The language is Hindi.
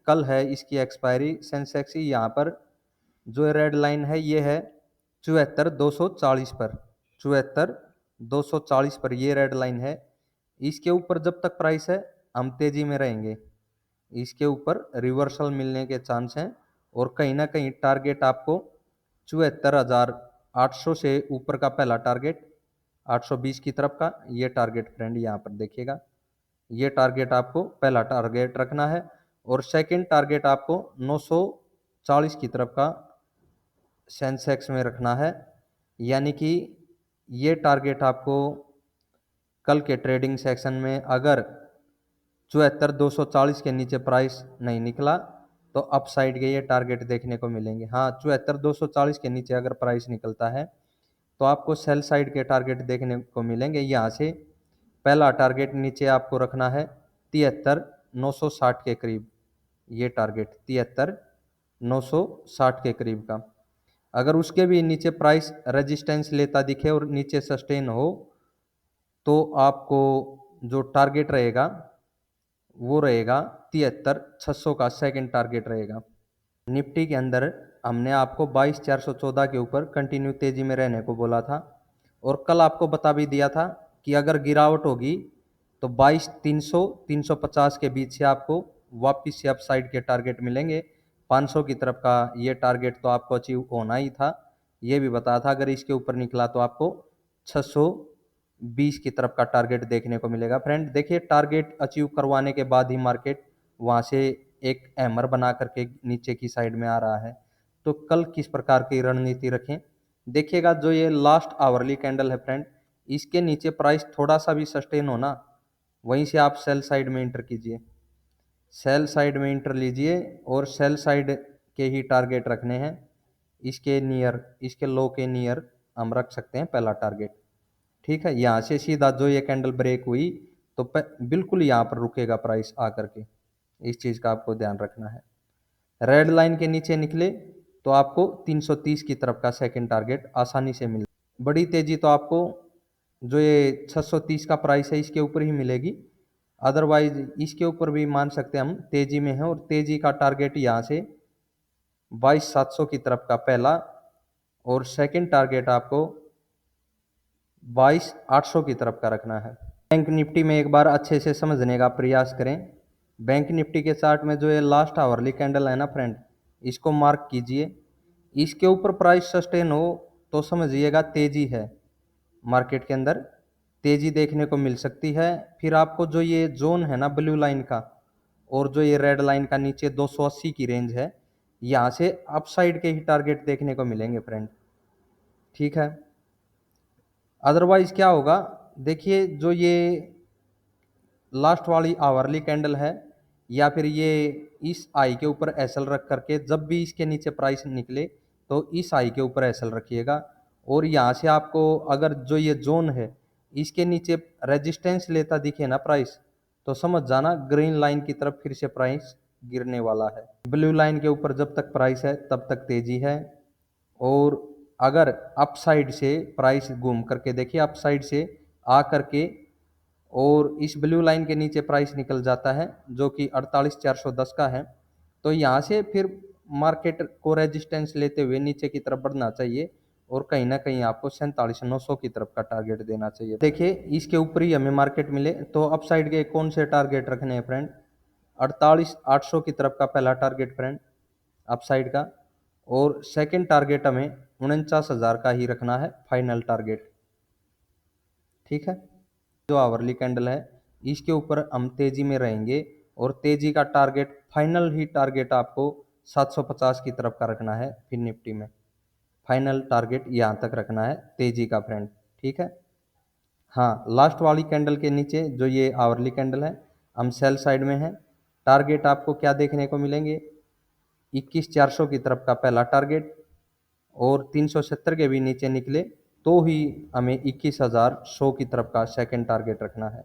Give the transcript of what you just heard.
कल है इसकी एक्सपायरी सेंसेक्स की। यहाँ पर जो रेड लाइन है ये है 74,240 पर, 74,240 पर ये रेड लाइन है। इसके ऊपर जब तक प्राइस है हम तेजी में रहेंगे, इसके ऊपर रिवर्सल मिलने के चांस हैं। और कहीं ना कहीं टारगेट आपको 74,800 से ऊपर का पहला टारगेट, 820 की तरफ का ये टारगेट फ्रेंड यहाँ पर देखिएगा, ये टारगेट आपको पहला टारगेट रखना है। और सेकंड टारगेट आपको 940 की तरफ का सेंसेक्स में रखना है। यानी कि ये टारगेट आपको कल के ट्रेडिंग सेक्शन में अगर 74,240 के नीचे प्राइस नहीं निकला तो अपसाइड के ये टारगेट देखने को मिलेंगे। हाँ, 74,240 के नीचे अगर प्राइस निकलता है तो आपको सेल साइड के टारगेट देखने को मिलेंगे। यहाँ से पहला टारगेट नीचे आपको रखना है 73,960 के करीब, ये टारगेट 73,960 के करीब का। अगर उसके भी नीचे प्राइस रेजिस्टेंस लेता दिखे और नीचे सस्टेन हो तो आपको जो टारगेट रहेगा वो रहेगा 73,600 का सेकंड टारगेट रहेगा। निफ्टी के अंदर हमने आपको 22,414 के ऊपर कंटिन्यू तेजी में रहने को बोला था और कल आपको बता भी दिया था कि अगर गिरावट होगी तो 22,300 350 के बीच से आपको वापस से अपसाइड के टारगेट मिलेंगे। 500 की तरफ का ये टारगेट तो आपको अचीव होना ही था, ये भी बताया था अगर इसके ऊपर निकला तो आपको 620 की तरफ का टारगेट देखने को मिलेगा। फ्रेंड देखिए, टारगेट अचीव करवाने के बाद ही मार्केट वहाँ से एक हैमर बना करके नीचे की साइड में आ रहा है। तो कल किस प्रकार की रणनीति रखें देखिएगा। जो ये लास्ट आवरली कैंडल है फ्रेंड, इसके नीचे प्राइस थोड़ा सा भी सस्टेन होना, वहीं से आप सेल साइड में इंटर कीजिए, सेल साइड में इंटर लीजिए और सेल साइड के ही टारगेट रखने हैं। इसके नियर, इसके लो के नियर हम रख सकते हैं पहला टारगेट। ठीक है, यहाँ से सीधा जो ये कैंडल ब्रेक हुई तो बिल्कुल यहाँ पर रुकेगा प्राइस आकर के, इस चीज़ का आपको ध्यान रखना है। रेड लाइन के नीचे निकले तो आपको 330 की तरफ का सेकंड टारगेट आसानी से मिल, बड़ी तेजी तो आपको जो ये 630 का प्राइस है इसके ऊपर ही मिलेगी। अदरवाइज इसके ऊपर भी मान सकते हैं हम तेजी में है। और तेजी का टारगेट यहाँ से 22,700 की तरफ का पहला और सेकंड टारगेट आपको 22,800 की तरफ का रखना है। बैंक निफ्टी में एक बार अच्छे से समझने का प्रयास करें। बैंक निफ्टी के चार्ट में जो ये लास्ट आवरली कैंडल है ना फ्रेंड, इसको मार्क कीजिए। इसके ऊपर प्राइस सस्टेन हो तो समझिएगा तेजी है, मार्केट के अंदर तेजी देखने को मिल सकती है। फिर आपको जो ये जोन है ना ब्लू लाइन का और जो ये रेड लाइन का नीचे 280 की रेंज है, यहाँ से अपसाइड के ही टारगेट देखने को मिलेंगे फ्रेंड। ठीक है, अदरवाइज क्या होगा देखिए, जो ये लास्ट वाली आवरली कैंडल है या फिर ये इस आई के ऊपर एसएल रख करके जब भी इसके नीचे प्राइस निकले तो इस आई के ऊपर एसएल रखिएगा। और यहाँ से आपको अगर जो ये जोन है इसके नीचे रेजिस्टेंस लेता दिखे ना प्राइस तो समझ जाना ग्रीन लाइन की तरफ फिर से प्राइस गिरने वाला है। ब्लू लाइन के ऊपर जब तक प्राइस है तब तक तेजी है। और अगर अपसाइड से प्राइस घूम करके देखिए, अपसाइड से आ करके और इस ब्लू लाइन के नीचे प्राइस निकल जाता है जो कि 48,410 का है, तो यहाँ से फिर मार्केट को रेजिस्टेंस लेते हुए नीचे की तरफ बढ़ना चाहिए और कहीं ना कहीं आपको 47,900 की तरफ का टारगेट देना चाहिए। देखिए, इसके ऊपर ही हमें मार्केट मिले तो अपसाइड के कौन से टारगेट रखने हैं फ्रेंड, 48,800 की तरफ का पहला टारगेट फ्रेंड अपसाइड का, और सेकंड टारगेट हमें 49,000 का ही रखना है फाइनल टारगेट। ठीक है, जो आवरली कैंडल है इसके ऊपर हम तेजी में रहेंगे और तेजी का टारगेट फाइनल ही टारगेट आपको 750 की तरफ का रखना है। फिर निफ्टी में फाइनल टारगेट यहाँ तक रखना है तेजी का फ्रेंड। ठीक है, हाँ, लास्ट वाली कैंडल के नीचे जो ये आवरली कैंडल है हम सेल साइड में है। टारगेट आपको क्या देखने को मिलेंगे, 21,400 की तरफ का पहला टारगेट और 370 के भी नीचे निकले तो ही हमें 21,100 की तरफ का सेकंड टारगेट रखना है।